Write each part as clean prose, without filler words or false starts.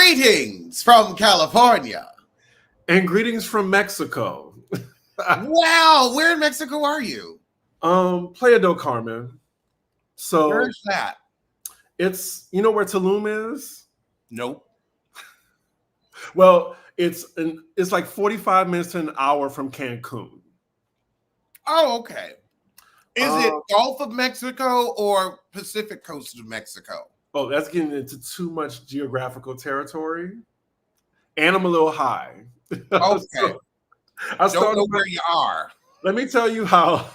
Greetings from California. And greetings from Mexico. Wow, where in Mexico are you? Playa del Carmen. So where's that? It's, you know where Tulum is? Nope. Well, it's like 45 minutes to an hour from Cancun. Oh, okay. Is it Gulf of Mexico or Pacific coast of Mexico? Oh, that's getting into too much geographical territory. And I'm a little high. Okay. So, I don't know where you are. Let me tell you how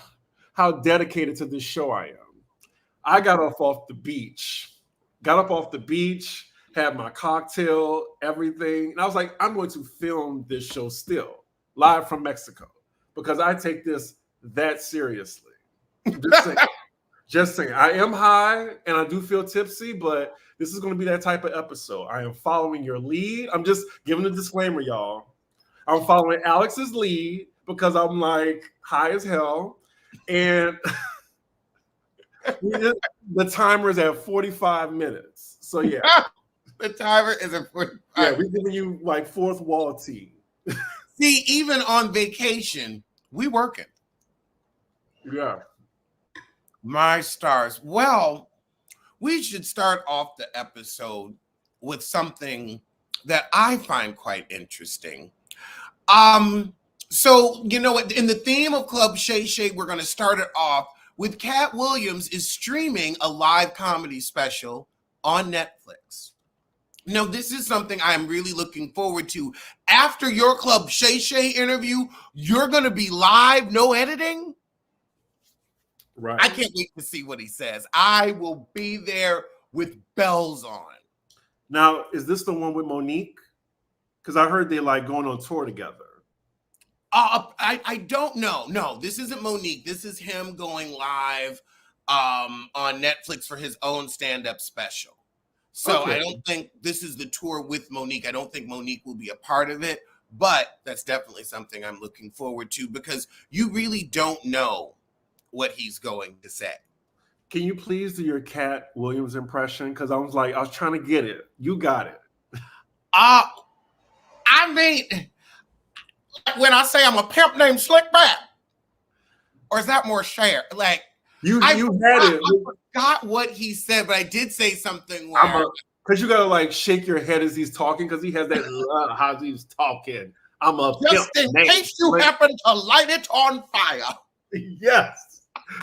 dedicated to this show I am. I got off the beach. Had my cocktail, everything. And I was like, I'm going to film this show still, live from Mexico, because I take this that seriously. Just saying. I am high and I do feel tipsy, but this is going to be that type of episode. I am following your lead. I'm just giving a disclaimer, y'all. I'm following Alex's lead because I'm like high as hell. And the timer is at 45 minutes. So yeah. The timer is at 45. Yeah, we're giving you like fourth wall tea. See, even on vacation, we working. Yeah. My stars. Well, we should start off the episode with something that I find quite interesting. So, you know, in the theme of Club Shay Shay, we're going to start it off with Cat Williams is streaming a live comedy special on Netflix. Now, this is something I'm really looking forward to. After your Club Shay Shay interview, you're going to be live, no editing? Right. I can't wait to see what he says. I will be there with bells on. Now, is this the one with Monique? Because I heard they're like going on tour together. I don't know. No, this isn't Monique. This is him going live on Netflix for his own stand-up special. So okay. I don't think this is the tour with Monique. I don't think Monique will be a part of it, but that's definitely something I'm looking forward to because you really don't know what he's going to say. Can you please do your Cat Williams impression? Because I was trying to get it. You got it. I mean, when I say I'm a pimp named Slickback, or is that more Cher? Like I forgot what he said, but I did say something because you gotta like shake your head as he's talking because he has that how he's talking. I'm a just pimp in case you happen to light it on fire. Yes,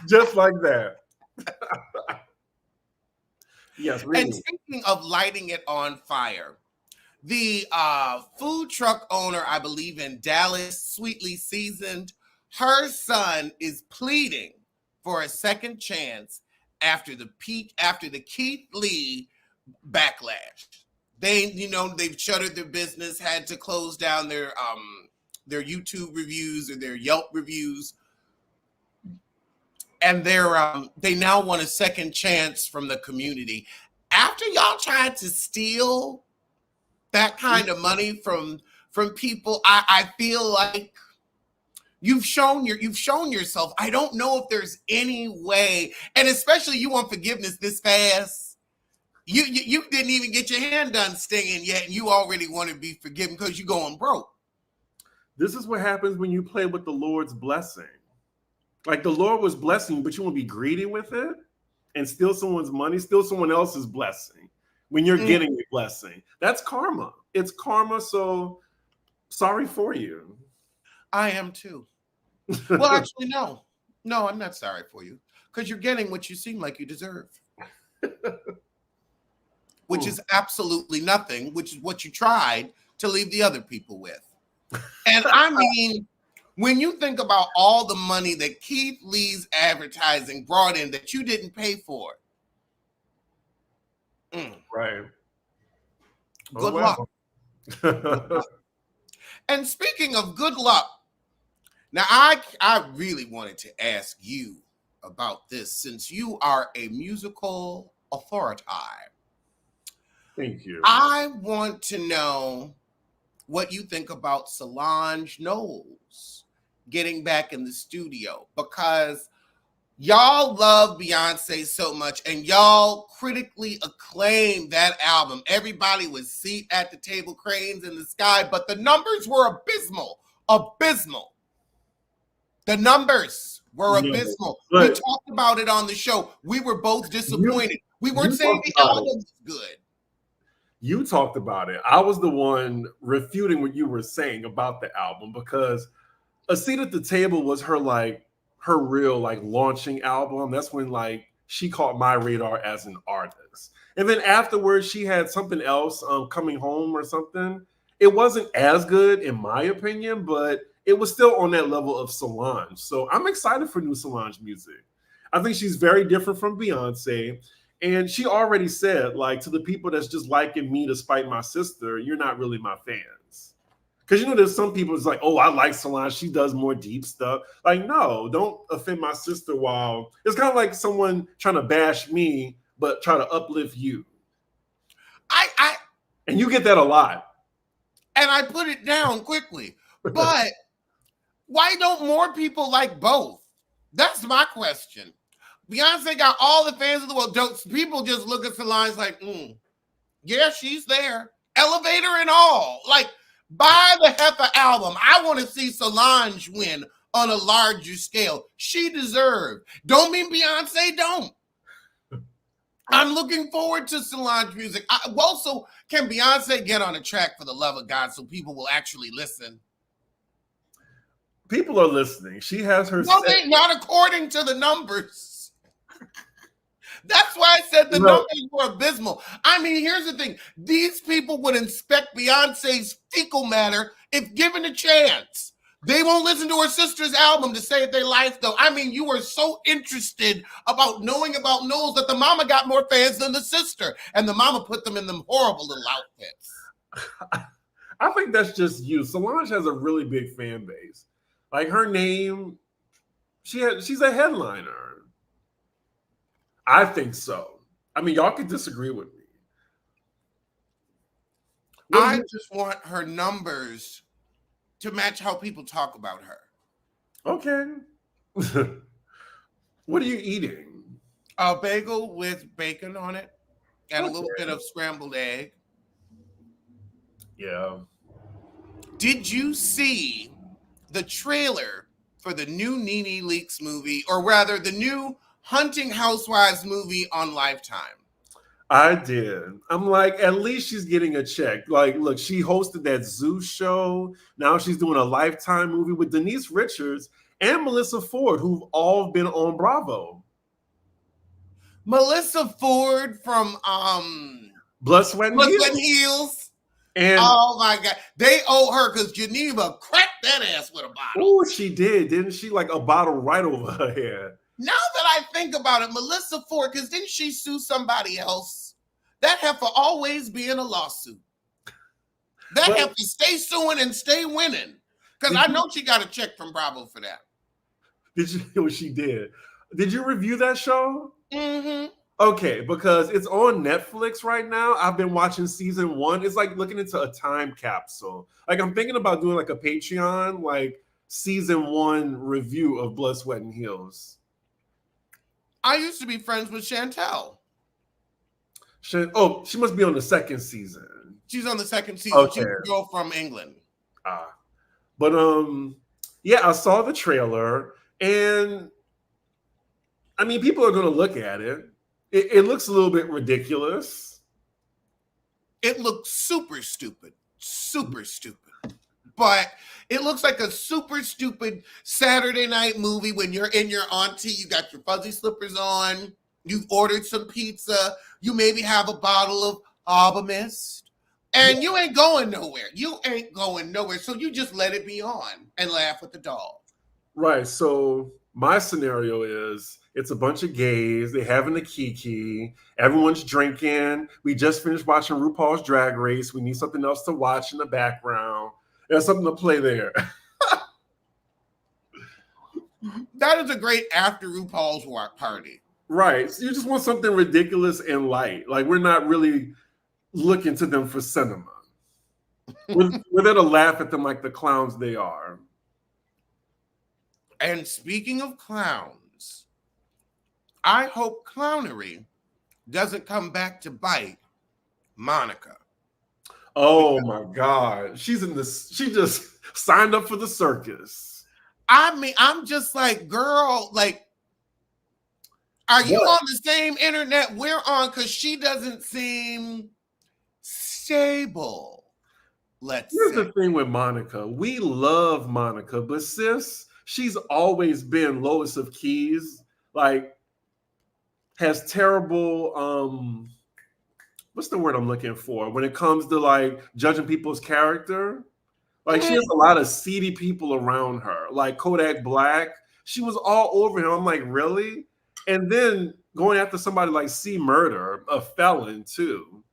just like that. Yes, really. And speaking of lighting it on fire, the food truck owner, I believe in Dallas, Sweetly Seasoned, her son is pleading for a second chance after the Keith Lee backlash. They've shuttered their business, had to close down their YouTube reviews or their Yelp reviews. And they now want a second chance from the community. After y'all tried to steal that kind of money from people, I feel like you've shown yourself. I don't know if there's any way, and especially you want forgiveness this fast. You didn't even get your hand done stinging yet, and you already want to be forgiven because you're going broke. This is what happens when you play with the Lord's blessing. Like the Lord was blessing you, but you want to be greedy with it and steal someone's money, steal someone else's blessing when you're getting a blessing. That's karma. It's karma. So sorry for you. I am too. Well, actually, no, I'm not sorry for you because you're getting what you seem like you deserve, which is absolutely nothing, which is what you tried to leave the other people with. And I mean, when you think about all the money that Keith Lee's advertising brought in that you didn't pay for, right? Good luck. And speaking of good luck, now I really wanted to ask you about this since you are a musical authority. Thank you. I want to know what you think about Solange Knowles getting back in the studio, because Y'all love Beyonce so much, and y'all critically acclaimed that album. Everybody was seat at the table, cranes in the sky, but the numbers were abysmal. Abysmal. The numbers were No, abysmal. We but talked about it on the show. We were both you disappointed. We weren't you saying talked the about album it. was good. You talked about it. I was the one refuting what you were saying about the album because A Seat at the Table was her real like launching album. That's when like she caught my radar as an artist. And then afterwards she had something else, Coming Home or something. It wasn't as good in my opinion, but it was still on that level of Solange. So I'm excited for new Solange music. I think she's very different from Beyonce. And she already said, like, to the people that's just liking me despite my sister, you're not really my fans. Because you know, there's some people that's like, oh, I like Solange. She does more deep stuff. Like, no, don't offend my sister while it's kind of like someone trying to bash me, but try to uplift you. I And you get that a lot. and I put it down quickly. But why don't more people like both? That's my question. Beyonce got all the fans in the world. Don't people just look at Solange like, yeah, she's there. Elevator and all. Like, buy the Heifer album. I want to see Solange win on a larger scale. She deserved. Don't mean Beyonce don't. I'm looking forward to Solange music. So can Beyonce get on a track for the love of God so people will actually listen? People are listening. She has her No, set. they not according to the numbers. That's why I said the No, numbers were abysmal. I mean, here's the thing. These people would inspect Beyonce's fecal matter if given a chance. They won't listen to her sister's album to save their life, though. I mean, you were so interested about knowing about Knowles that the mama got more fans than the sister. And the mama put them in them horrible little outfits. I think that's just you. Solange has a really big fan base. Like her name, she's a headliner. I think so. I mean, y'all could disagree with me. I just want her numbers to match how people talk about her. Okay. What are you eating? A bagel with bacon on it and a little bit of scrambled egg. Yeah. Did you see the trailer for the new Nene Leakes movie, or rather the new Hunting Housewives movie on Lifetime? I did. I'm like, at least she's getting a check. Like, look, she hosted that Zeus show. Now she's doing a Lifetime movie with Denise Richards and Melissa Ford, who've all been on Bravo. Melissa Ford from Blood, Sweat, and Heels. Heels. And oh my God, they owe her because Geneva cracked that ass with a bottle. Oh, she did, didn't she? Like a bottle right over her head. Now that I think about it, Melissa Ford, because didn't she sue somebody else? That heifer always be in a lawsuit. That heifer stay suing and stay winning. Because I know she got a check from Bravo for that. Did you hear what she did? Did you review that show? Mm-hmm. Okay, because it's on Netflix right now. I've been watching season 1. It's like looking into a time capsule. Like I'm thinking about doing like a Patreon, like season 1 review of Blood, Sweat, and Heels. I used to be friends with Chantel. She must be on the second season. She's on the second season. Okay. She's a girl from England. But yeah, I saw the trailer, and I mean, people are going to look at it. It looks a little bit ridiculous. It looks super stupid. But it looks like a super stupid Saturday night movie when you're in your auntie, you got your fuzzy slippers on, you've ordered some pizza, you maybe have a bottle of Arbor Mist, and you ain't going nowhere. So you just let it be on and laugh with the dog. Right. So my scenario is it's a bunch of gays. They're having a kiki. Everyone's drinking. We just finished watching RuPaul's Drag Race. We need something else to watch in the background. There's something to play there. That is a great after RuPaul's party. Right. So you just want something ridiculous and light. Like we're not really looking to them for cinema. We're there to laugh at them like the clowns they are. And speaking of clowns, I hope clownery doesn't come back to bite Monica. Oh my God. She's in this. She just signed up for the circus. I mean, I'm just like, girl, like, are you What? on the same internet we're on? Because she doesn't seem stable, let's Here's say. the thing with Monica. We love Monica, but sis, she's always been lowest of keys. Like, has terrible what's the word I'm looking for when it comes to like judging people's character? Like she has a lot of seedy people around her, like Kodak Black. She was all over him. I'm like, really? And then going after somebody like C Murder, a felon too.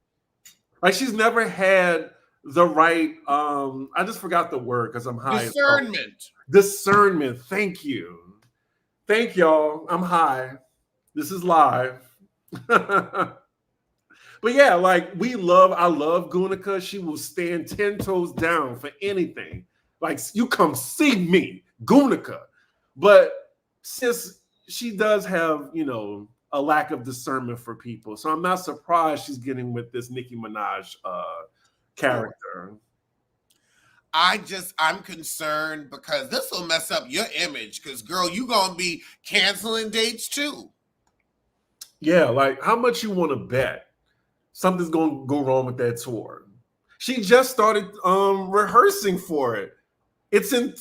Like she's never had the right I just forgot the word because I'm high. Discernment. Discernment. Thank you. Thank y'all. I'm high. This is live. But yeah, like I love Gunica. She will stand 10 toes down for anything. Like, you come see me, Gunica. But since she does have, a lack of discernment for people, so I'm not surprised she's getting with this Nicki Minaj character. I'm concerned because this will mess up your image. Because, girl, you gonna be canceling dates too. Yeah, like how much you want to bet something's going to go wrong with that tour? She just started rehearsing for it. It's in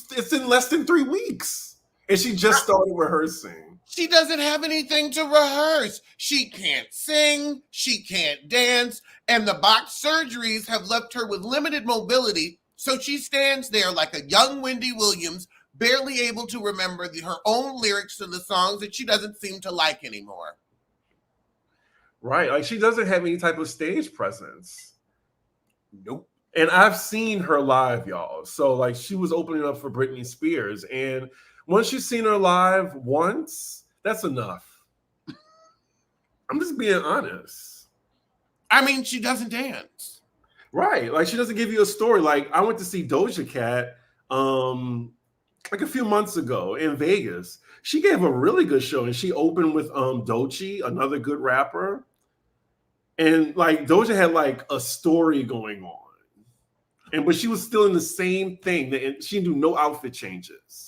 less than 3 weeks, and she just started rehearsing. She doesn't have anything to rehearse. She can't sing. She can't dance. And the box surgeries have left her with limited mobility. So she stands there like a young Wendy Williams, barely able to remember her own lyrics to the songs that she doesn't seem to like anymore. Right. Like she doesn't have any type of stage presence. Nope. And I've seen her live, y'all. So like she was opening up for Britney Spears. And once you've seen her live once, that's enough. I'm just being honest. I mean, she doesn't dance. Right. Like she doesn't give you a story. Like I went to see Doja Cat like a few months ago in Vegas. She gave a really good show and she opened with Doechii, another good rapper. And like Doja had like a story going on. But she was still in the same thing. And she didn't do no outfit changes.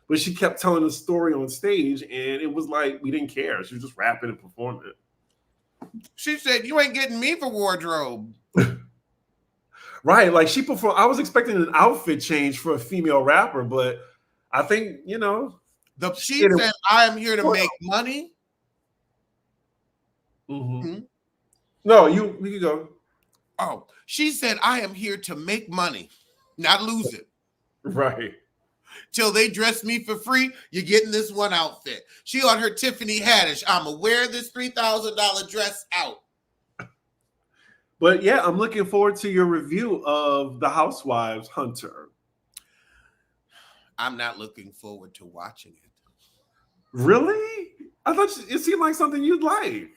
But she kept telling the story on stage, and it was like we didn't care. She was just rapping and performing. She said, "You ain't getting me for wardrobe." Right. Like she performed. I was expecting an outfit change for a female rapper, but I think, she said, "I am here to make money." Mm-hmm. No, you can go. Oh, she said, "I am here to make money, not lose it." Right. Till they dress me for free, you're getting this one outfit. She on her Tiffany Haddish. I'ma wear this $3,000 dress out. But yeah, I'm looking forward to your review of The Housewives Hunter. I'm not looking forward to watching it. Really? I thought it seemed like something you'd like.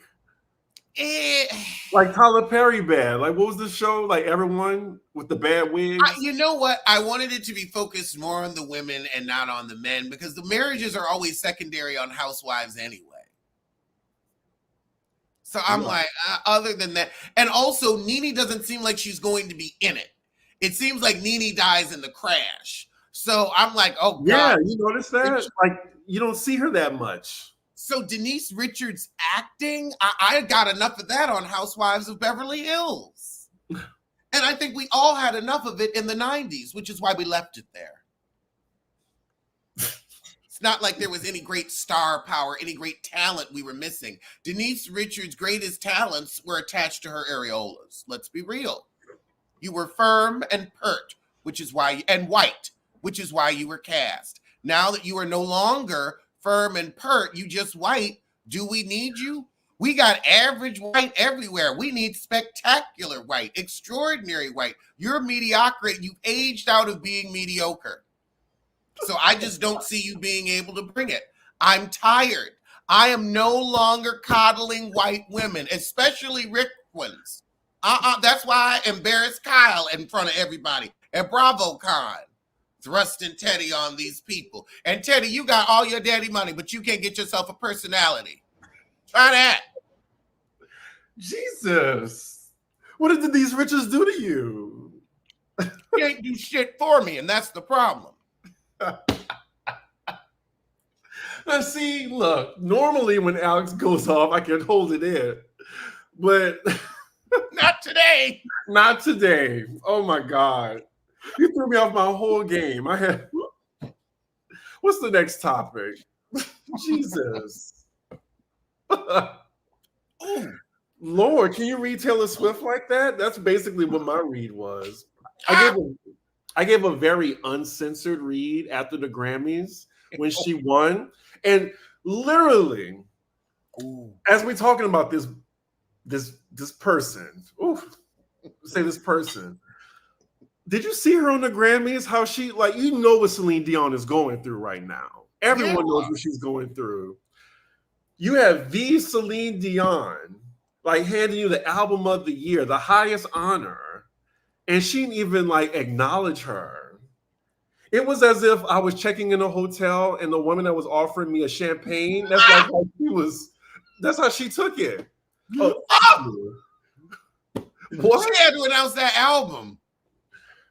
Like Tyler Perry bad. Like what was the show? Like everyone with the bad wigs? You know what? I wanted it to be focused more on the women and not on the men because the marriages are always secondary on Housewives anyway. So I'm like, other than that. And also, Nene doesn't seem like she's going to be in it. It seems like Nene dies in the crash. So I'm like, oh, God. Yeah, you notice that? Like, you don't see her that much. So Denise Richards acting, I got enough of that on Housewives of Beverly Hills. And I think we all had enough of it in the 90s, which is why we left it there. It's not like there was any great star power, any great talent we were missing. Denise Richards' greatest talents were attached to her areolas. Let's be real. You were firm and pert, and white, which is why you were cast. Now that you are no longer firm and pert, you just white. Do we need you? We got average white everywhere. We need spectacular white, extraordinary white. You're mediocrity. You've aged out of being mediocre. So I just don't see you being able to bring it. I'm tired. I am no longer coddling white women, especially rich ones. That's why I embarrassed Kyle in front of everybody at BravoCon. Thrusting Teddy on these people. And Teddy, you got all your daddy money, but you can't get yourself a personality. Try that. Jesus. What did these riches do to you? You ain't do shit for me, and that's the problem. Now, see, look, normally when Alex goes off, I can hold it in. But not today. Not today. Oh my God. You threw me off my whole game. I had what's the next topic? Jesus. Ooh. Lord, can you read Taylor Swift like that? That's basically what my read was. I gave a very uncensored read after the Grammys when she won. And literally, as we're talking about this person, say this person. Did you see her on the Grammys? How she, like, you know what Celine Dion is going through right now. Everyone knows what she's going through. You have the Celine Dion, like, handing you the album of the year, the highest honor, and she didn't even, like, acknowledge her. It was as if I was checking in a hotel and the woman that was offering me a champagne, that's like how she was, that's how she took it. What? She had to announce that album.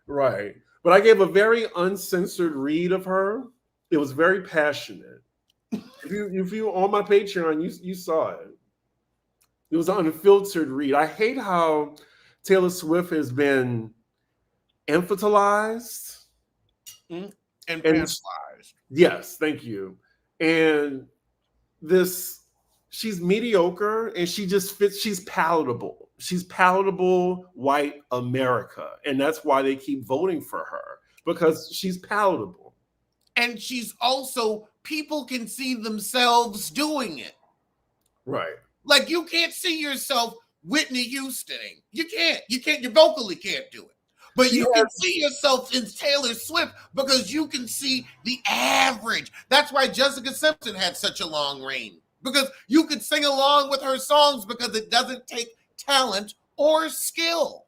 Right. But I gave a very uncensored read of her. It was very passionate. If you on my Patreon, you saw it. It was an unfiltered read. I hate how Taylor Swift has been infantilized. And infantilized. Yes, thank you. And she's mediocre and she just fits, she's palatable. She's palatable white America. And that's why they keep voting for her, because she's palatable. And she's also, people can see themselves doing it. Right. Like, you can't see yourself Whitney Houstoning. You can't. You vocally can't do it. But you can see yourself in Taylor Swift because you can see the average. That's why Jessica Simpson had such a long reign, because you could sing along with her songs because it doesn't take talent or skill.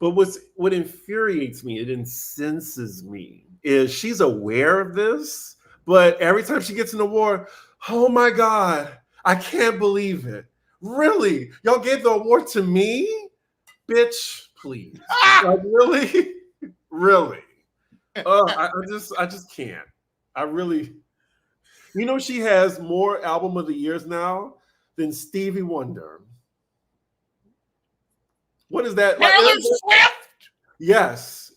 But what infuriates me, it incenses me, is she's aware of this, but every time she gets an award, oh my God, I can't believe it. Really? Y'all gave the award to me? Bitch, please. Like, really? Really? I just can't. I really, she has more album of the years now than Stevie Wonder. What is that? Taylor Swift? Yes.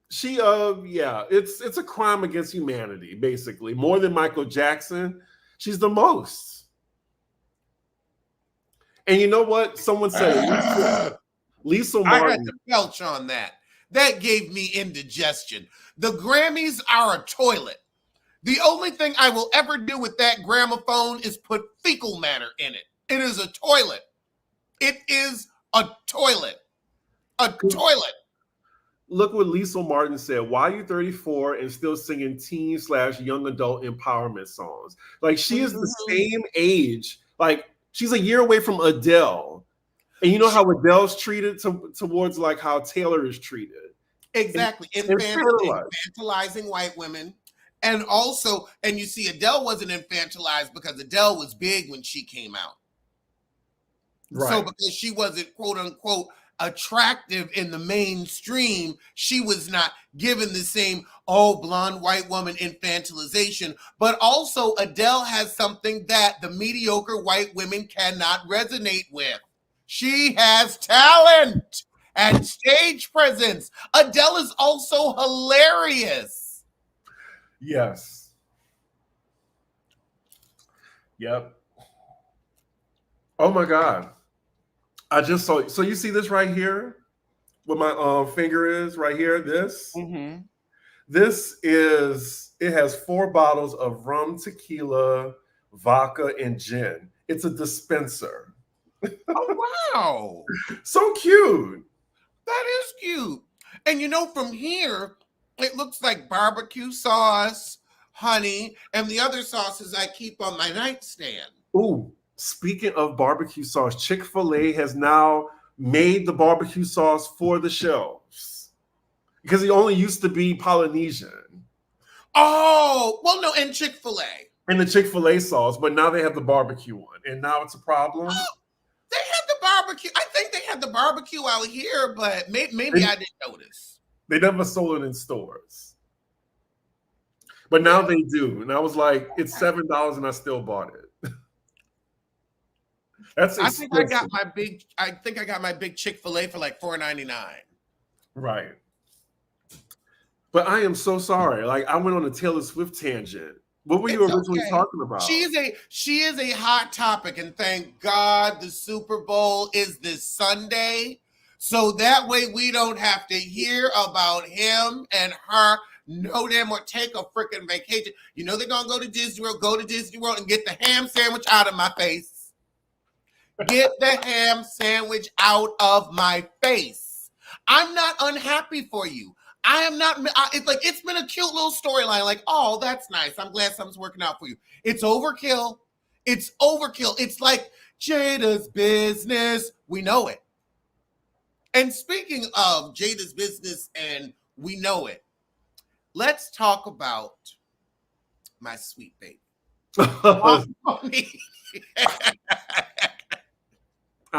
She it's a crime against humanity, basically. More than Michael Jackson. She's the most. And you know what? Someone said Lisa Martin. I had to belch on that. That gave me indigestion. The Grammys are a toilet. The only thing I will ever do with that gramophone is put fecal matter in it. It is a toilet. It is a toilet. A toilet. Look what Lisa Martin said. Why are you 34 and still singing teen/young adult empowerment songs? Like, she is the same age. Like, she's a year away from Adele. And you know how Adele's treated towards like how Taylor is treated. Exactly. Infantilizing white women. And also, and you see, Adele wasn't infantilized because Adele was big when she came out. Right. So because she wasn't, quote unquote, attractive in the mainstream, she was not given the same, blonde white woman infantilization. But also, Adele has something that the mediocre white women cannot resonate with. She has talent and stage presence. Adele is also hilarious. Yes. Yep. Oh my God. I just saw, so you see this right here? What my finger is right here, this? Mm-hmm. This is, it has 4 bottles of rum, tequila, vodka, and gin. It's a dispenser. Oh, wow. So cute. That is cute. And from here, it looks like barbecue sauce, honey, and the other sauces I keep on my nightstand. Ooh, speaking of barbecue sauce, Chick-fil-A has now made the barbecue sauce for the shelves because it only used to be Polynesian. Oh, well, no, and Chick-fil-A. And the Chick-fil-A sauce, but now they have the barbecue one, and now it's a problem. Oh, they had the barbecue. I think they had the barbecue out here, but maybe I didn't notice. They never sold it in stores. But now they do. And I was like, it's $7 and I still bought it. That's expensive. I think I got my big Chick-fil-A for like $4.99. Right. But I am so sorry. Like, I went on a Taylor Swift tangent. What were you originally talking about? She is a hot topic, and thank God the Super Bowl is this Sunday. So that way we don't have to hear about him and her. No damn or take a freaking vacation. You know they're gonna go to Disney World and get the ham sandwich out of my face. Get the ham sandwich out of my face. I'm not unhappy for you. I am not. It's been a cute little storyline. Like, oh, that's nice. I'm glad something's working out for you. It's overkill. It's overkill. It's like Jada's business. We know it. And speaking of Jada's business, and we know it. Let's talk about my sweet baby. I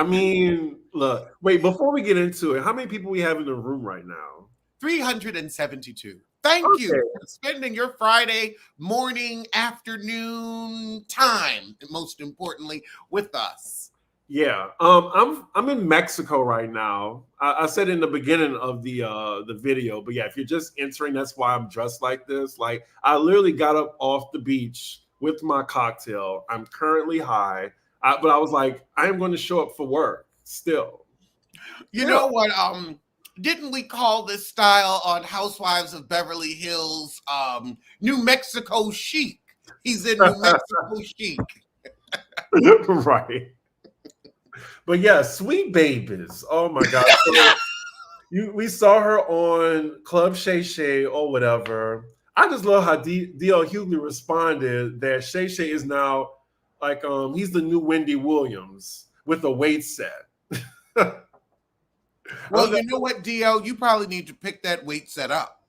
mean, look, wait, before we get into it, how many people we have in the room right now? 372. Thank you for spending your Friday morning, afternoon time, most importantly, with us. Yeah, I'm in Mexico right now. I said in the beginning of the video, but yeah, if you're just entering, that's why I'm dressed like this. Like, I literally got up off the beach with my cocktail. I'm currently high, but I was like, I am going to show up for work still. You know what? Didn't we call this style on Housewives of Beverly Hills New Mexico chic? He's in New Mexico chic. Right. But yeah, Sweet Babies. Oh my God. So we saw her on Club Shay Shay or whatever. I just love how D.L. Hughley responded that Shay Shay is now like he's the new Wendy Williams with a weight set. Well, you know what, D.L., you probably need to pick that weight set up.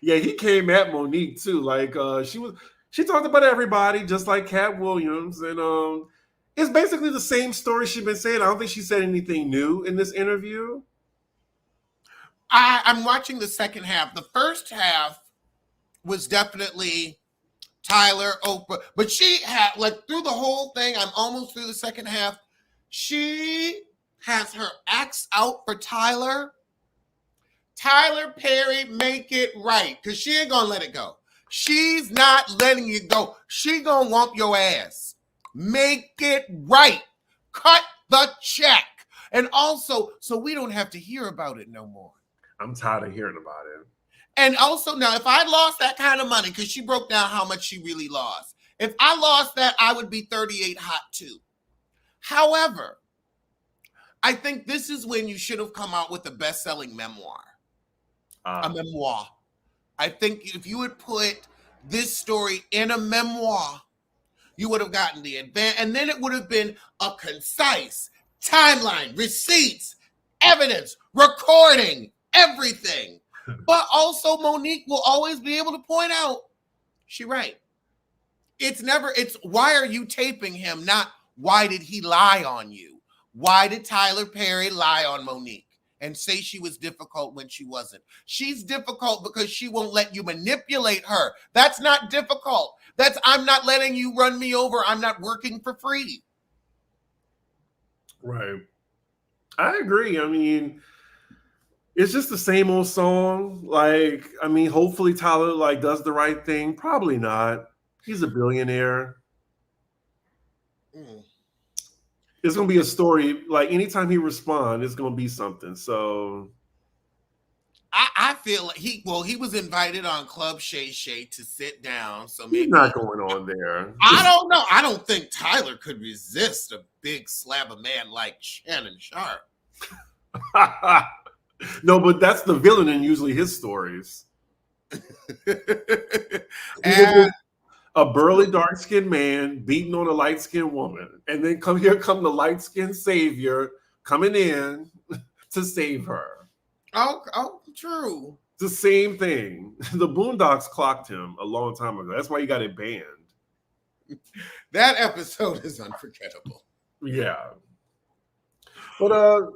Yeah, he came at Monique too. Like she talked about everybody, just like Cat Williams, and it's basically the same story she's been saying. I don't think she said anything new in this interview. I'm watching the second half. The first half was definitely Tyler, Oprah, but she had, like, through the whole thing, I'm almost through the second half, she has her axe out for Tyler. Tyler Perry, make it right, because she ain't gonna let it go. She's not letting you go. She gonna whomp your ass. Make it right. Cut the check. And also, so we don't have to hear about it no more. I'm tired of hearing about it. And also, now, if I lost that kind of money, because she broke down how much she really lost. If I lost that, I would be 38 hot too. However, I think this is when you should have come out with a best-selling memoir. A memoir. I think if you had put this story in a memoir, you would have gotten the advance, and then it would have been a concise timeline, receipts, evidence, recording, everything. But also Monique will always be able to point out, she right. It's why are you taping him? Not why did he lie on you? Why did Tyler Perry lie on Monique and say she was difficult when she wasn't? She's difficult because she won't let you manipulate her. That's not difficult. That's, I'm not letting you run me over. I'm not working for free. Right. I agree. I mean, it's just the same old song. Like, I mean, hopefully Tyler like does the right thing. Probably not. He's a billionaire. It's gonna be a story. Like, anytime he responds, it's gonna be something. So I feel like he was invited on Club Shay Shay to sit down. So maybe he's not going on there. I don't know. I don't think Tyler could resist a big slab of man like Shannon Sharp. No, but that's the villain in usually his stories. And a burly, dark-skinned man beating on a light-skinned woman. And then come the light-skinned savior coming in to save her. Oh, true. It's the same thing. The Boondocks clocked him a long time ago. That's why he got it banned. That episode is unforgettable. Yeah. But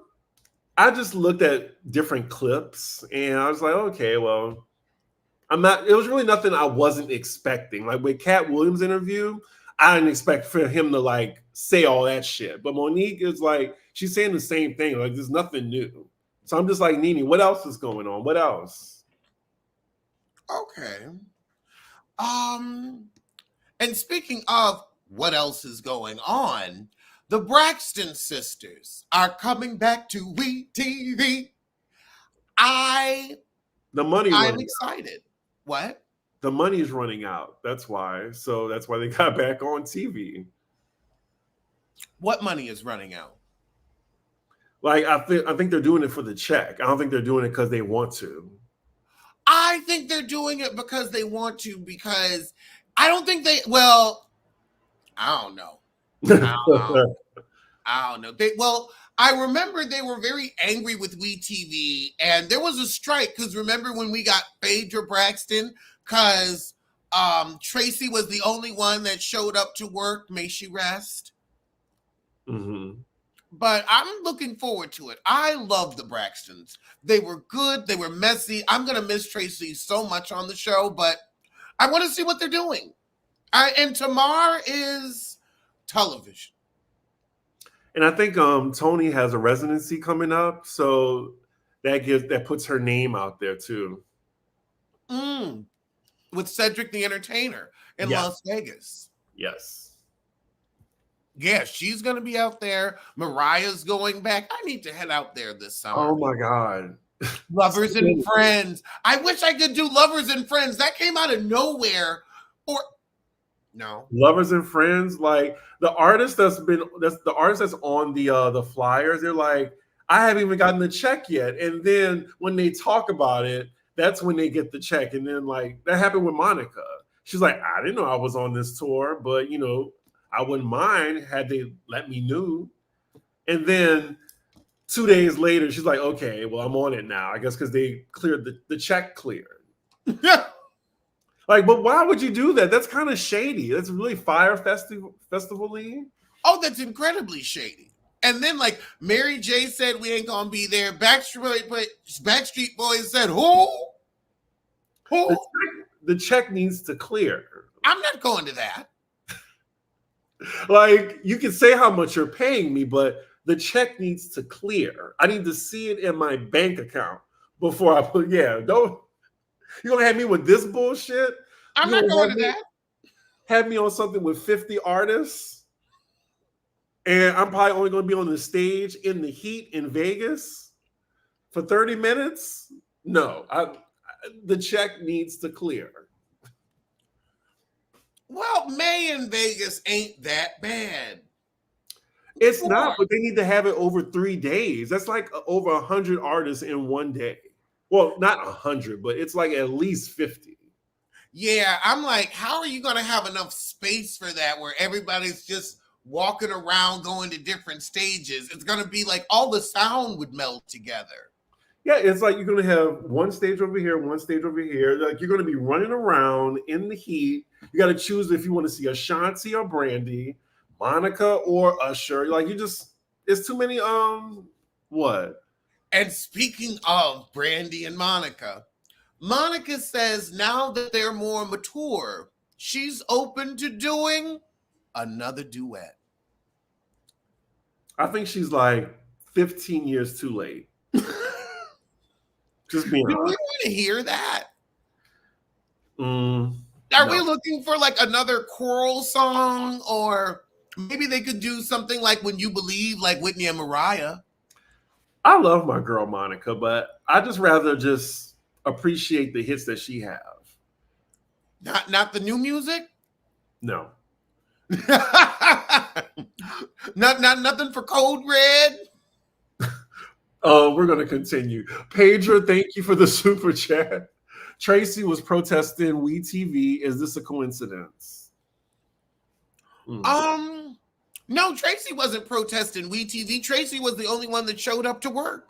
I just looked at different clips and I was like, okay, well, it was really nothing I wasn't expecting. Like with Cat Williams' interview, I didn't expect for him to like say all that shit. But Monique is like, she's saying the same thing. Like there's nothing new. So I'm just like, Nene, what else is going on? What else? Okay. And speaking of what else is going on, the Braxton sisters are coming back to WeTV. The money I'm running excited. out. What? The money is running out. That's why. So that's why they got back on TV. What money is running out? Like I think they're doing it for the check. I don't think they're doing it because they want to. I think they're doing it because they want to, because I don't think they, well, I don't know. I don't know. I remember they were very angry with WeTV, and there was a strike because remember when we got Phaedra Braxton because Tracy was the only one that showed up to work. May she rest. Mm-hmm. But I'm looking forward to it. I love the Braxtons. They were good. They were messy. I'm going to miss Tracy so much on the show, but I want to see what they're doing. And Tamar is television. And I think Tony has a residency coming up, so that puts her name out there too. With Cedric the Entertainer in Las Vegas. Yes. Yeah, she's going to be out there. Mariah's going back. I need to head out there this summer. Oh my God. Lovers and Friends. I wish I could do Lovers and Friends. That came out of nowhere. Or no. Lovers and Friends, like the artist that's on the flyers, they're like, I haven't even gotten the check yet. And then when they talk about it, that's when they get the check. And then like that happened with Monica. She's like, I didn't know I was on this tour, but you know, I wouldn't mind had they let me know. And then 2 days later, she's like, okay, well, I'm on it now. I guess because they cleared the check cleared. Like, but why would you do that? That's kind of shady. That's really Fire Festival-y. Oh, that's incredibly shady. And then, like, Mary J said we ain't gonna be there. Backstreet Boys said, who? The check needs to clear. I'm not going to that. Like, you can say how much you're paying me, but the check needs to clear. I need to see it in my bank account before I put, don't. You're gonna have me with this bullshit? I'm not going to that. Have me on something with 50 artists, and I'm probably only gonna be on the stage in the heat in Vegas for 30 minutes? No, the check needs to clear. Well, May in Vegas ain't that bad. It's not, but they need to have it over 3 days. That's like over 100 artists in one day. Well, not 100, but it's like at least 50. Yeah, I'm like, how are you going to have enough space for that where everybody's just walking around going to different stages? It's going to be like all the sound would meld together. Yeah, it's like you're going to have one stage over here, one stage over here. Like you're going to be running around in the heat. You got to choose if you want to see Ashanti or Brandy, Monica or Usher. Like it's too many, what? And speaking of Brandy and Monica says now that they're more mature, she's open to doing another duet. I think she's like 15 years too late. Just being honest. Do we want to hear that? Are we looking for like another choral song, or maybe they could do something like When You Believe, like Whitney and Mariah? I love my girl Monica, but I just rather just appreciate the hits that she have. Not the new music? No. not nothing for Code Red? We're going to continue. Pedro, thank you for the super chat. Tracy was protesting WeTV. Is this a coincidence? No, Tracy wasn't protesting WeTV. Tracy was the only one that showed up to work.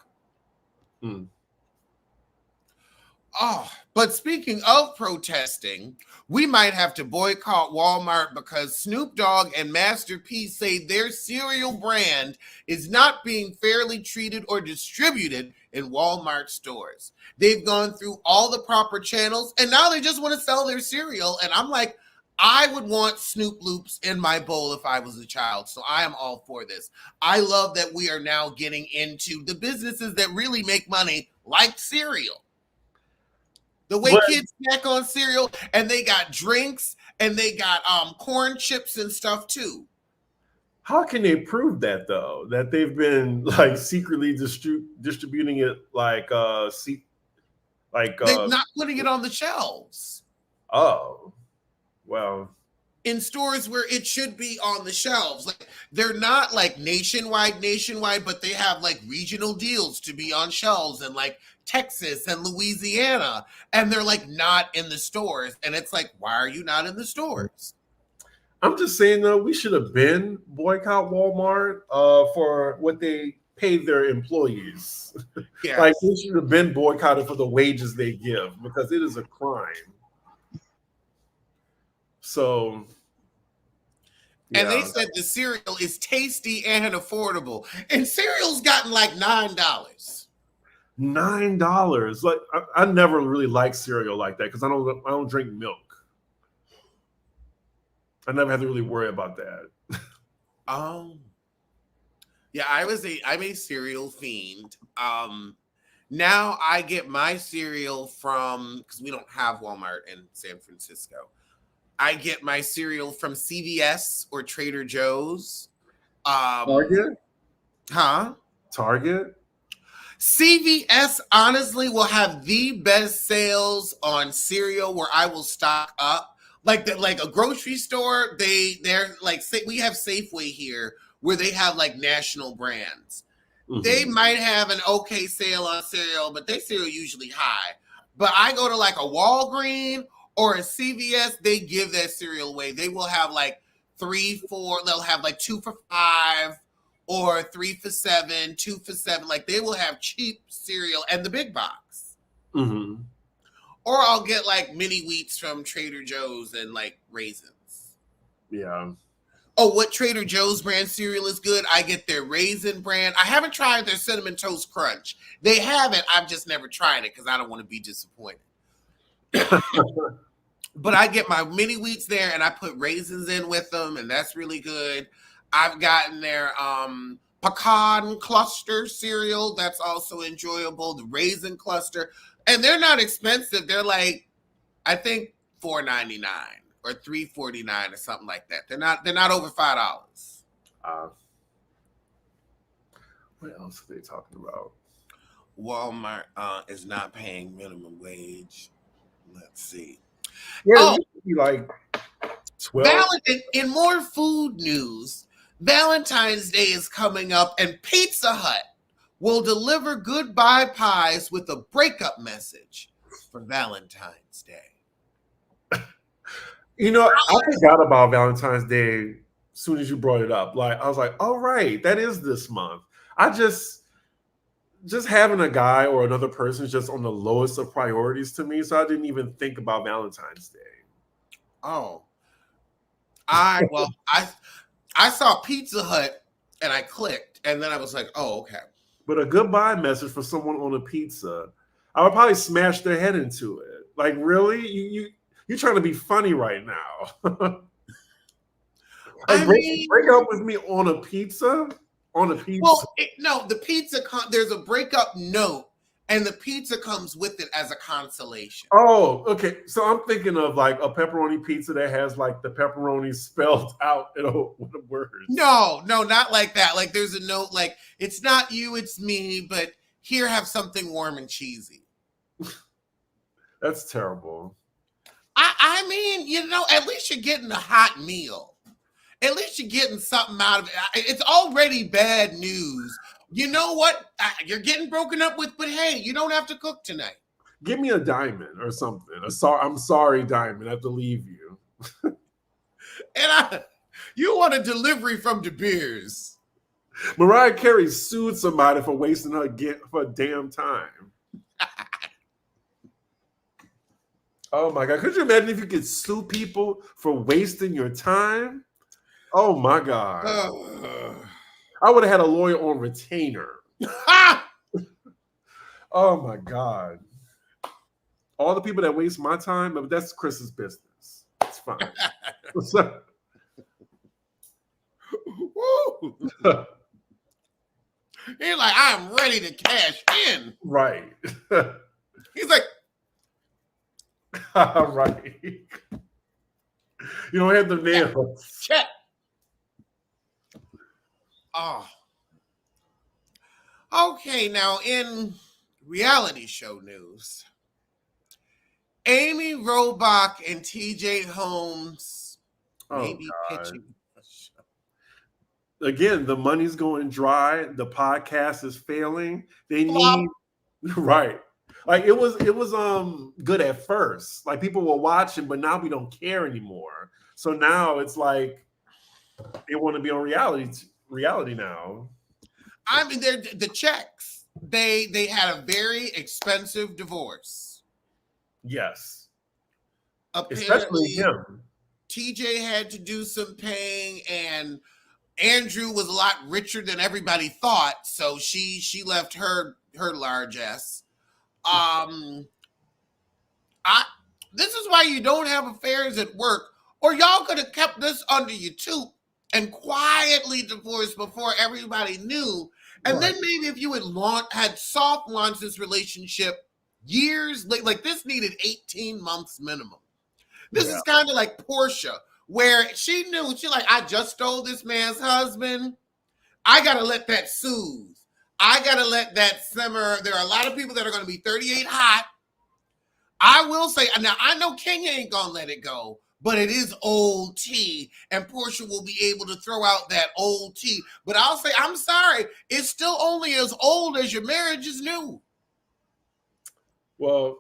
Oh, but speaking of protesting, we might have to boycott Walmart because Snoop Dogg and Master P say their cereal brand is not being fairly treated or distributed in Walmart stores. They've gone through all the proper channels and now they just want to sell their cereal. And I'm like, I would want Snoop Loops in my bowl if I was a child. So I am all for this. I love that we are now getting into the businesses that really make money, like cereal. The way But kids snack on cereal, and they got drinks, and they got corn chips and stuff too. how can they prove that though? That they've been like secretly distributing it like They're not putting it on the shelves oh well. in stores where it should be on the shelves. Like they're not like nationwide, but they have like regional deals to be on shelves in like Texas and Louisiana, and they're like not in the stores. And it's like, why are you not in the stores? I'm just saying though, we should have been boycott Walmart for what they pay their employees. Yeah. Like we should have been boycotted for the wages they give because it is a crime. So And they said the cereal is tasty and affordable. And cereal's gotten like $9. $9. Like I never really liked cereal like that because I don't drink milk. I never had to really worry about that. Yeah, I'm a cereal fiend. Now I get my cereal from, because we don't have Walmart in San Francisco. I get my cereal from CVS or Trader Joe's. Target? Huh? Target? CVS honestly will have the best sales on cereal where I will stock up. Like a grocery store, they're like, we have Safeway here where they have like national brands. Mm-hmm. They might have an okay sale on cereal, but their cereal usually high. But I go to like a Walgreens or a CVS, they give that cereal away. They will have like 3, 4, they'll have like 2 for $5 or 3 for $7, 2 for $7. Like they will have cheap cereal and the big box. Mm-hmm. Or I'll get like mini wheats from Trader Joe's and like raisins. Yeah. Oh, what Trader Joe's brand cereal is good? I get their raisin brand. I haven't tried their Cinnamon Toast Crunch. They have it. I've just never tried it because I don't want to be disappointed. But I get my mini wheats there and I put raisins in with them, and that's really good. I've gotten their pecan cluster cereal. That's also enjoyable. The raisin cluster. And they're not expensive. They're like, I think $4.99 or $3.49 or something like that. They're not over $5. What else are they talking about? Walmart is not paying minimum wage. Let's see. Yeah, like 12. In more food news, Valentine's Day is coming up, and Pizza Hut will deliver goodbye pies with a breakup message for Valentine's Day. You know, I forgot about Valentine's Day as soon as you brought it up. Like, I was like, all right, that is this month. I just having a guy or another person is just on the lowest of priorities to me. So I didn't even think about Valentine's Day. Oh. I saw Pizza Hut and I clicked, and then I was like, oh, okay. But a goodbye message for someone on a pizza, I would probably smash their head into it. Like, really? You're trying to be funny right now. Break up with me on a pizza? On a pizza? Well, no, the pizza, there's a breakup note, and the pizza comes with it as a consolation. Oh, okay. So I'm thinking of like a pepperoni pizza that has like the pepperoni spelled out in words. No, not like that. Like there's a note like, it's not you, it's me, but here, have something warm and cheesy. That's terrible. I mean, at least you're getting a hot meal. At least you're getting something out of it. It's already bad news. You know what? You're getting broken up with, but hey, you don't have to cook tonight. Give me a diamond or something. I'm sorry, diamond. I have to leave you. And you want a delivery from De Beers. Mariah Carey sued somebody for wasting her for a damn time. Oh my God. Could you imagine if you could sue people for wasting your time? Oh my God. I would have had a lawyer on retainer. Oh my God. All the people that waste my time, but that's Chris's business. It's fine. Woo. He's like, I'm ready to cash in. Right. He's like, right. You don't have the nails. check. Oh. Okay, now in reality show news, Amy Robach and TJ Holmes may be pitching a show. Again, the money's going dry. The podcast is failing. They Flop. need right. Like it was good at first. Like people were watching, but now we don't care anymore. So now it's like they want to be on reality now. I mean, they're the checks. They had a very expensive divorce. Yes. Apparently, Especially him. TJ had to do some paying, and Andrew was a lot richer than everybody thought, so she left her large ass. This is why you don't have affairs at work, or y'all could have kept this under your tube and quietly divorced before everybody knew. And then maybe if you had soft launched this relationship years late, like this needed 18 months minimum. This is kind of like Portia, where she knew, I just stole this man's husband. I got to let that soothe. I got to let that simmer. There are a lot of people that are going to be 38 hot. I will say, now I know Kenya ain't going to let it go, but it is old tea, and Portia will be able to throw out that old tea. But I'll say, I'm sorry, it's still only as old as your marriage is new. Well,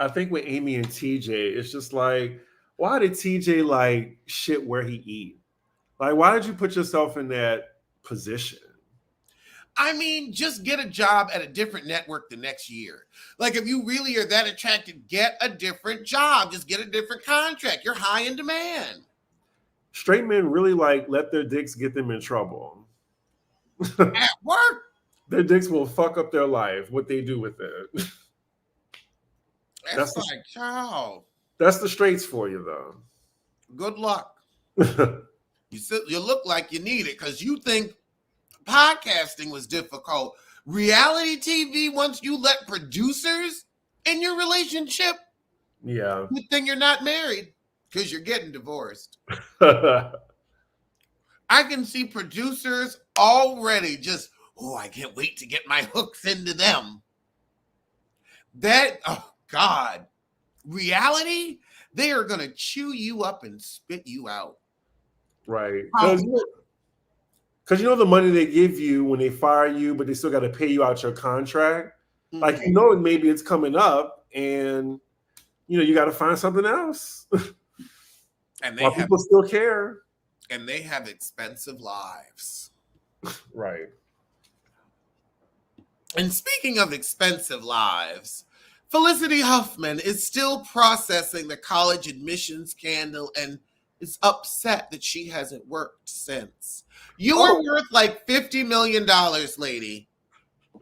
I think with Amy and TJ, it's just like, why did TJ like shit where he eat? Like, why did you put yourself in that position? I mean, just get a job at a different network the next year. Like, if you really are that attracted, get a different job. Just get a different contract. You're high in demand. Straight men really like let their dicks get them in trouble. At work. Their dicks will fuck up their life, what they do with it. That's like, child. That's the straights for you, though. Good luck. You look like you need it because you think podcasting was difficult. Reality TV, once you let producers in your relationship, good thing you're not married because you're getting divorced. I can see producers already just, I can't wait to get my hooks into them. Oh God, reality, they are going to chew you up and spit you out. Right. Because you know the money they give you when they fire you, but they still got to pay you out your contract. Mm-hmm. Like, maybe it's coming up and, you got to find something else. And people still care. And they have expensive lives. Right. And speaking of expensive lives, Felicity Huffman is still processing the college admissions scandal and is upset that she hasn't worked since. You are worth like $50 million, lady.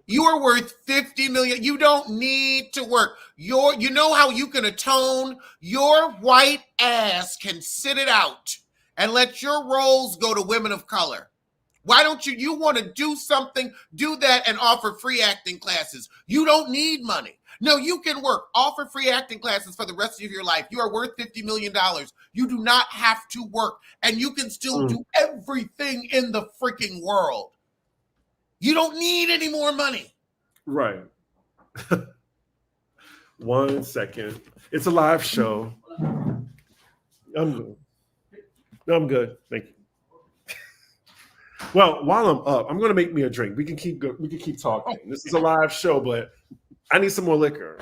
You are worth $50 million. You don't need to work. You know how you can atone? Your white ass can sit it out and let your roles go to women of color. Why don't you want to do something, do that and offer free acting classes? You don't need money. No, you can work. Offer free acting classes for the rest of your life. You are worth $50 million. You do not have to work, and you can still do everything in the freaking world. You don't need any more money. Right. 1 second. It's a live show. I'm good. Thank you. Well, while I'm up, I'm going to make me a drink. We can keep talking. This is a live show, but I need some more liquor.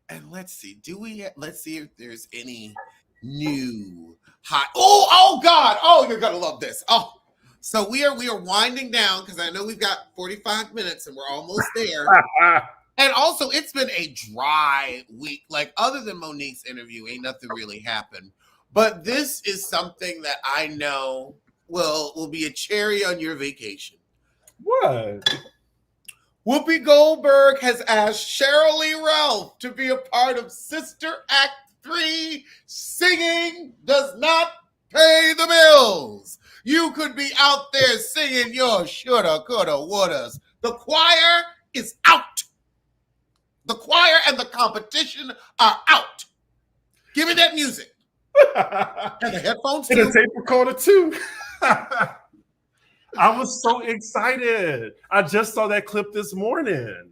And let's see. Let's see if there's any new hot. Oh God. Oh, you're going to love this. Oh, so we are winding down because I know we've got 45 minutes and we're almost there. And also, it's been a dry week. Like, other than Monique's interview, ain't nothing really happened. But this is something that I know will be a cherry on your vacation. What? Whoopi Goldberg has asked Cheryl Lee Ralph to be a part of Sister Act 3. Singing does not pay the bills. You could be out there singing your shoulda, coulda, wouldas. The choir is out. The choir and the competition are out. Give me that music. And the headphones too. And a tape recorder too. I was so excited. I just saw that clip this morning.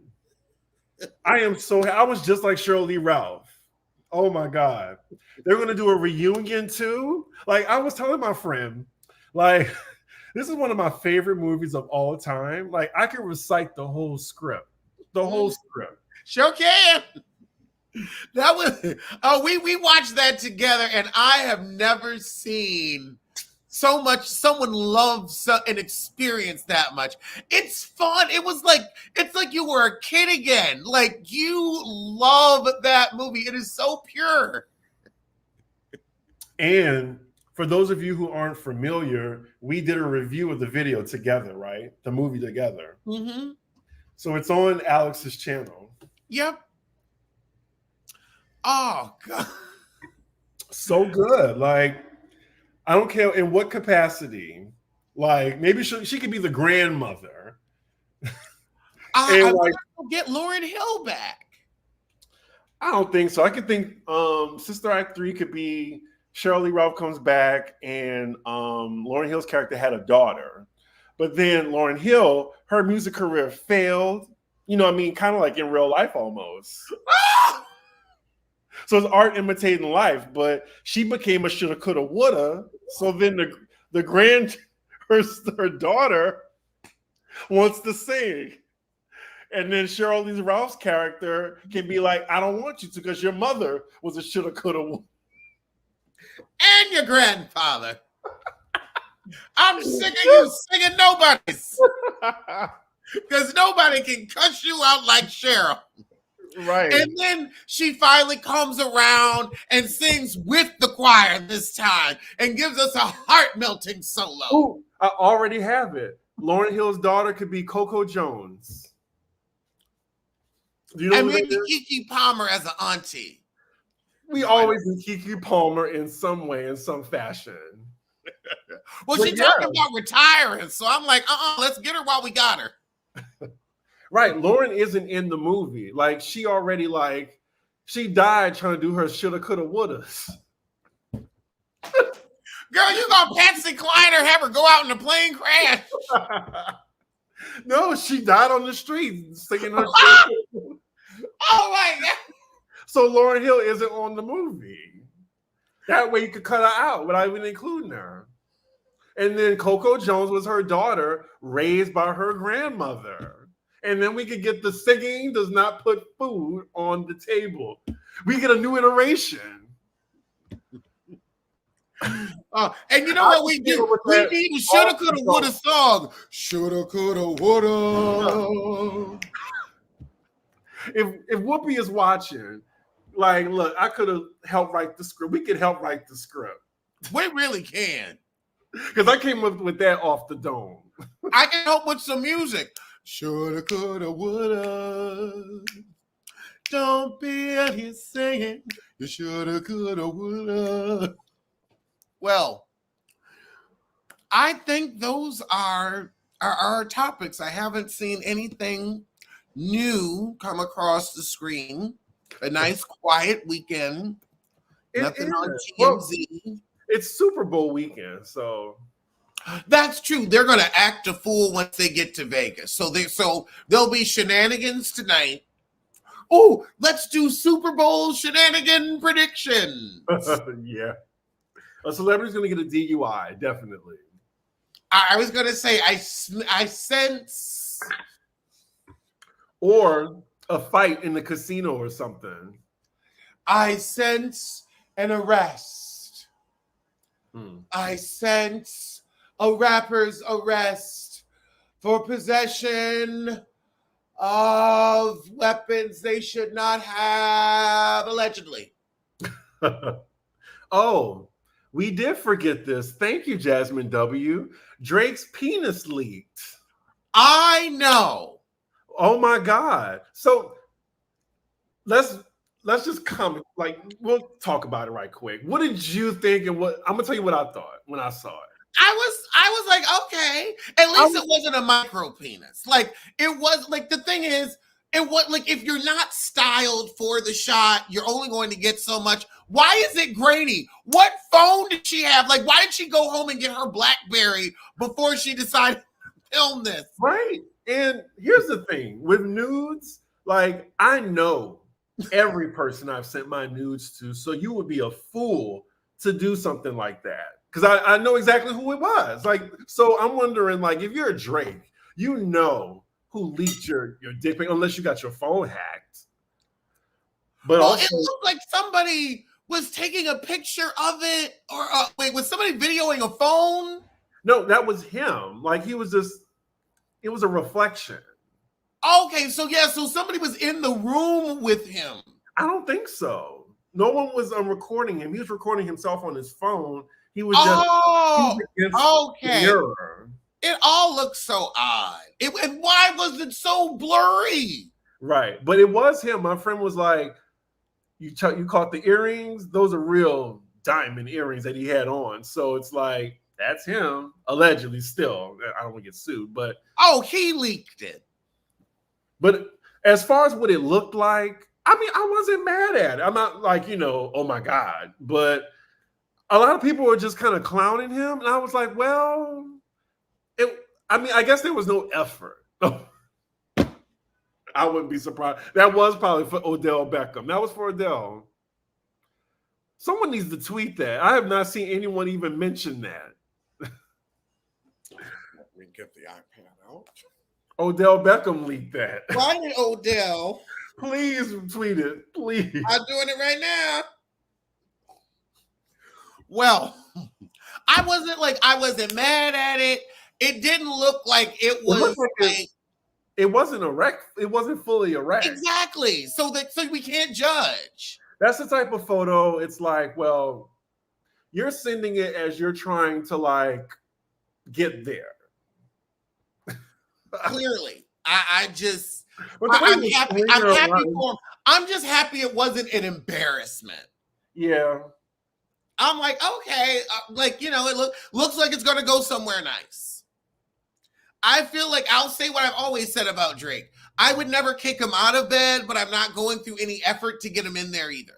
I was just like Cheryl Lee Ralph. Oh my God. They're going to do a reunion too. Like, I was telling my friend, like, this is one of my favorite movies of all time. Like, I can recite the whole script. The whole script. Sure can. That was we watched that together, and I have never seen so much someone loves an experience that much. It's fun. It's like you were a kid again. Like, you love that movie. It is so pure. And for those of you who aren't familiar, we did a review of the video together, right? The movie together. Mm-hmm. So it's on Alex's channel. Yep. Oh, God. So good. Like, I don't care in what capacity. Like, maybe she could be the grandmother. I like, get Lauryn Hill back. I don't think so. I could think Sister Act 3 could be Cheryl Lee Ralph comes back, and Lauryn Hill's character had a daughter. But then Lauryn Hill, her music career failed. You know what I mean? Kind of like in real life almost. So it's art imitating life, but she became a shoulda, coulda, woulda. So then her daughter wants to sing. And then Cheryl Lee Ralph's character can be like, I don't want you to because your mother was a shoulda, coulda, woulda. And your grandfather. I'm sick of you singing nobody's. Because nobody can cuss you out like Cheryl. Right. And then she finally comes around and sings with the choir this time and gives us a heart-melting solo. Ooh, I already have it. Lauryn Hill's daughter could be Coco Jones. Do you know and maybe Kiki Palmer as an auntie. We always do Kiki Palmer in some way, in some fashion. Well, she's talking about retiring, so I'm like, let's get her while we got her. Right, Lauryn isn't in the movie. Like, she already, like, she died trying to do her shoulda, coulda, wouldas. Girl, you gonna Patsy Cline or have her go out in a plane crash? No, she died on the street singing her. Oh my God! So Lauryn Hill isn't on the movie. That way you could cut her out without even including her. And then Coco Jones was her daughter, raised by her grandmother. And then we could get the singing does not put food on the table. We get a new iteration. And you know what we do? We need a shoulda, coulda, woulda song. Shoulda, coulda, woulda. If Whoopi is watching, like, look, I could have helped write the script. We could help write the script. We really can. Because I came up with that off the dome. I can help with some music. Shoulda, coulda, woulda. Don't be out here singing. You shoulda, coulda, woulda. Well, I think those are our topics. I haven't seen anything new come across the screen. A nice quiet weekend. Nothing on TMZ. Well, it's Super Bowl weekend, so that's true. They're going to act a fool once they get to Vegas. So there'll be shenanigans tonight. Oh, let's do Super Bowl shenanigan predictions. Yeah. A celebrity's going to get a DUI, definitely. I was going to say, I sense. Or a fight in the casino or something. I sense an arrest. I sense a rapper's arrest for possession of weapons they should not have, allegedly. Oh, we did forget this. Thank you, Jasmine W. Drake's penis leaked. I know. Oh my God. So let's just comment. Like, we'll talk about it right quick. What did you think? And what I'm gonna tell you what I thought when I saw it. I was like, okay. At least it wasn't a micro penis. Like, it was like, the thing is, it was like, if you're not styled for the shot, you're only going to get so much. Why is it grainy? What phone did she have? Like, why did she go home and get her BlackBerry before she decided to film this? Right. And here's the thing with nudes, like, I know every person I've sent my nudes to, so you would be a fool to do something like that. Because I know exactly who it was. Like, so I'm wondering, like, if you're a Drake, you know who leaked your dick pic, unless you got your phone hacked. But Well, also, it looked like somebody was taking a picture of it, or wait, was somebody videoing a phone? no, that was him. Like, he was just, it was a reflection. Okay, so yeah, so somebody was in the room with him. I don't think so. No one was recording him. He was recording himself on his phone. He was okay. mirror. It all looks so odd. And why was it so blurry? Right, but it was him. My friend was like, "You caught the earrings? Those are real diamond earrings that he had on." So it's like, that's him, allegedly. Still, I don't want to get sued, but he leaked it. But as far as what it looked like, I mean, I wasn't mad at it. I'm not like, oh my God, but a lot of people were just kind of clowning him. And I was like, well, I guess there was no effort. I wouldn't be surprised. That was probably for Odell Beckham. That was for Odell. Someone needs to tweet that. I have not seen anyone even mention that. Let me get the iPad out. Odell Beckham leaked that. Why did Odell? Please tweet it. Please. I'm doing it right now. Well, I wasn't mad at it. It didn't look like it was it wasn't erect. It wasn't fully erect. Exactly. So we can't judge. That's the type of photo. It's like, well, you're sending it as you're trying to like get there. Clearly, I'm happy. I'm happy for him. I'm just happy it wasn't an embarrassment. Yeah. I'm like, okay, it looks like it's going to go somewhere nice. I feel like I'll say what I've always said about Drake. I would never kick him out of bed, but I'm not going through any effort to get him in there either.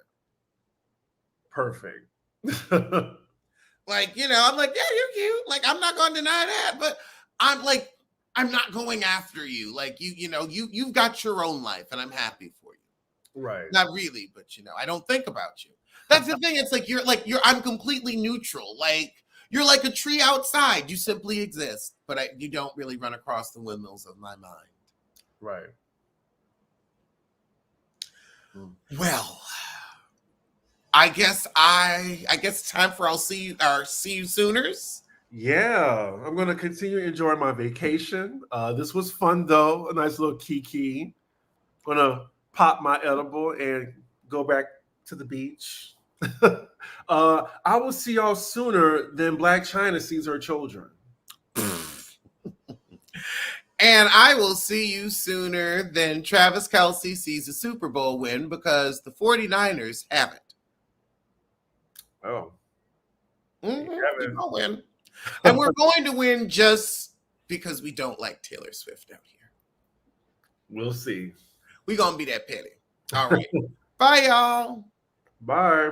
Perfect. Like, I'm like, yeah, you're cute. Like, I'm not going to deny that, but I'm like, I'm not going after you. Like, you've got your own life, and I'm happy for you. Right. Not really, but I don't think about you. That's the thing. It's like I'm completely neutral. Like, you're like a tree outside. You simply exist, but you don't really run across the windmills of my mind. Right. Well, I guess it's time for our see you sooners. Yeah, I'm gonna continue enjoying my vacation. This was fun though, a nice little kiki. Gonna pop my edible and go back to the beach. I will see y'all sooner than Black China sees her children. And I will see you sooner than Travis Kelce sees a Super Bowl win, because the 49ers haven't. Oh. We're going to win. And we're going to win just because we don't like Taylor Swift out here. We'll see. We're going to be that petty. All right. Bye, y'all. Bye.